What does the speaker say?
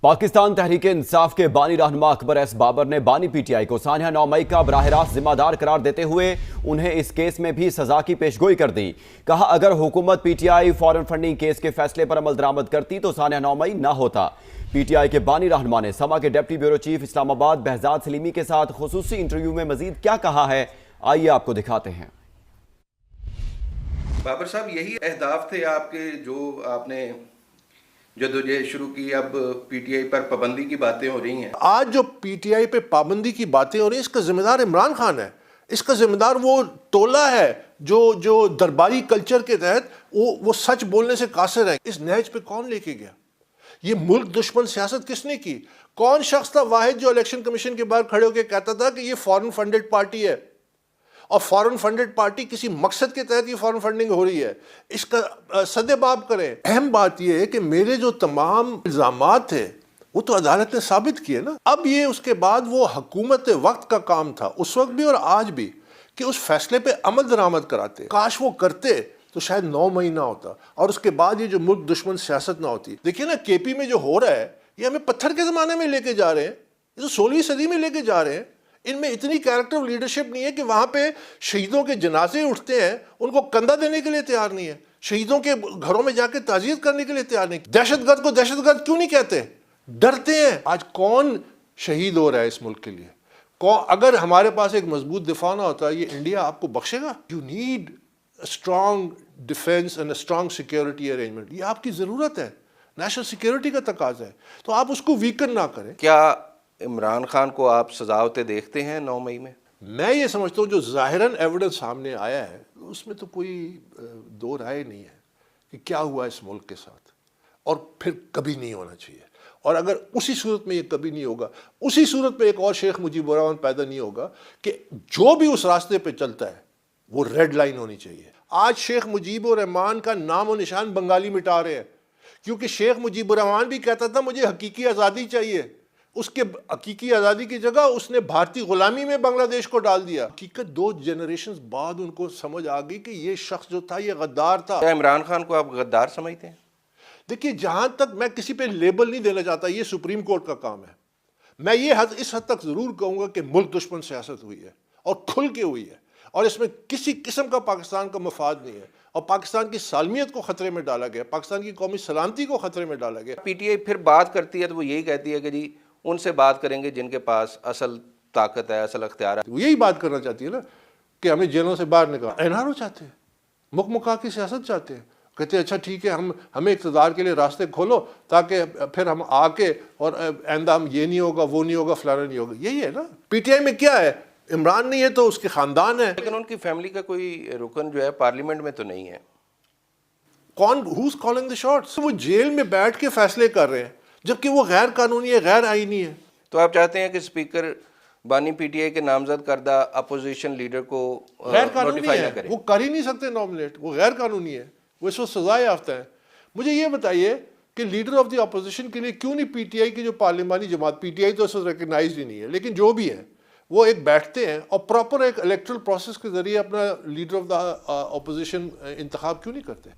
पाकिस्तान तहरीक इंसाफ के बानी रहनुमा अकबर एस बाबर ने बानी पीटीआई को सानिया 9 मई का बराह रास्त जिम्मेदार करार देते हुए उन्हें इस केस में भी सजा की पेशगोई कर दी। कहा, अगर हुकूमत पीटीआई फॉरेन फंडिंग केस के फैसले पर अमल दरामद करती तो सानिया 9 मई ना होता। पीटीआई के बानी रहनुमा ने समा के deputy bureau chief Islamabad Behzad Salimi के साथ खुसूसी इंटरव्यू में मजीद क्या कहा है, आइए आपको दिखाते हैं। बाबर साहब, यही अहदाफ थे आपके जो आपने जदोजहद शुरू की। अब पीटीआई पर पाबंदी की बातें हो रही हैं। आज जो पीटीआई पे पाबंदी की बातें हो रही हैं, इसका जिम्मेदार इमरान खान है। इसका जिम्मेदार वो टोला है जो दरबारी कल्चर के तहत वो सच बोलने से कासिर है। इस नहज पे कौन लेके गया? ये मुल्क दुश्मन सियासत किसने की? कौन शख्स था वाहिद जो इलेक्शन कमीशन के बाहर खड़े होकर कहता था कि ये फॉरेन फंडेड पार्टी है और फॉरेन फंडेड पार्टी किसी मकसद के तहत ये फॉरेन फंडिंग हो रही है? इसका सदेबाब करें। अहम बात ये है कि मेरे जो तमाम इल्जामात थे वो तो अदालत ने साबित किए ना। अब ये उसके बाद वो हुकूमत वक्त का काम था, उस वक्त भी और आज भी, कि उस फैसले पे अमल दरामद कराते। काश वो करते तो शायद 9 मई ना होता और उसके बाद ये जो मुल्क दुश्मन सियासत ना होती। देखिए ना, केपी में जो हो रहा है ये हमें पत्थर के ज़माने में लेके जा रहे हैं, ये तो 16वीं सदी में लेके जा रहे हैं। इनमें इतनी कैरेक्टर लीडरशिप नहीं है कि वहाँ पे शहीदों के जनाजे उठते हैं, उनको कंधा देने के लिए तैयार नहीं है, शहीदों के घरों में जाके ताज़ियत करने के लिए तैयार नहीं। दहशतगर्द को दहशतगर्द क्यों नहीं कहते? डरते हैं। आज कौन शहीद हो रहा है इस मुल्क के लिए? कौन? अगर हमारे पास एक मजबूत दिफा ना होता, ये इंडिया आपको बख्शेगा? You need strong defence and strong security arrangement. ये आपकी ज़रूरत है, नेशनल सिक्योरिटी का तकाजा है, तो आप उसको वीकन ना करें। क्या इमरान खान को आप सजावटें देखते हैं 9 मई में? मैं ये समझता हूँ जो ज़ाहिरन एविडेंस सामने आया है उसमें तो कोई दो राय नहीं है कि क्या हुआ इस मुल्क के साथ, और फिर कभी नहीं होना चाहिए। और अगर उसी सूरत में ये कभी नहीं होगा, उसी सूरत में एक और शेख मुजीबुर रहमान पैदा नहीं होगा कि जो भी उस रास्ते पे चलता है वो रेड लाइन होनी चाहिए। आज शेख मुजीबुर रहमान का नाम और निशान बंगाली मिटा रहे हैं, क्योंकि शेख मुजीबुर रहमान भी कहता था मुझे हकीकी आज़ादी चाहिए। उसके हकीकी आज़ादी की जगह उसने भारतीय गुलामी में बांग्लादेश को डाल दिया। हकीकत 2 जनरेशन बाद उनको समझ आ गई कि ये शख्स जो था ये गद्दार था। क्या इमरान खान को आप गद्दार समझते हैं? देखिए, जहाँ तक मैं किसी पे लेबल नहीं देना चाहता, ये सुप्रीम कोर्ट का काम है। मैं ये इस हद तक ज़रूर कहूँगा कि मुल्क दुश्मन सियासत हुई है और खुल के हुई है, और इसमें किसी किस्म का पाकिस्तान का मफाद नहीं है, और पाकिस्तान की सालमियत को ख़तरे में डाला गया, पाकिस्तान की कौमी सलामती को ख़तरे में डाला गया। पीटीआई फिर बात करती है तो वो यही कहती है कि जी उनसे बात करेंगे जिनके पास असल ताकत है, असल अख्तियार है। वो यही बात करना चाहती है ना कि हमें जेलों से बाहर निकाल। एनआरओ चाहते हैं, मुकमुका की सियासत चाहते हैं, कहते हैं अच्छा ठीक है, हमें इक़्तिदार के लिए रास्ते खोलो ताकि फिर हम आके और आइंदा हम ये नहीं होगा, वो नहीं होगा, फलाना नहीं होगा। यही है ना। पीटीआई में क्या है? इमरान नहीं है तो उसके ख़ानदान है, लेकिन उनकी फैमिली का कोई रुकन जो है पार्लियामेंट में तो नहीं है। कौन हुज कॉलिंग द शॉट्स? वो जेल में बैठ के फैसले कर रहे हैं, जबकि वो गैर कानूनी है, गैर आईनी है। तो आप चाहते हैं कि स्पीकर बानी पीटीआई के नामजद करदा अपोजिशन लीडर को गैर कानूनी नोटिफाई ना है, करें? वो कर ही नहीं सकते नॉमिनेट, वो गैर कानूनी है, वो इस वक्त सजा याफ्ता है। मुझे ये बताइए कि लीडर ऑफ द अपोजिशन के लिए क्यों नहीं पीटीआई की जो पार्लिमानी जमात, पीटीआई तो इस वक्त रिकगनाइज ही नहीं है, लेकिन जो भी है वो एक बैठते हैं और प्रॉपर एक इलेक्ट्रल प्रोसेस के जरिए अपना लीडर ऑफ द अपोजिशन इंतखाब क्यों नहीं करते?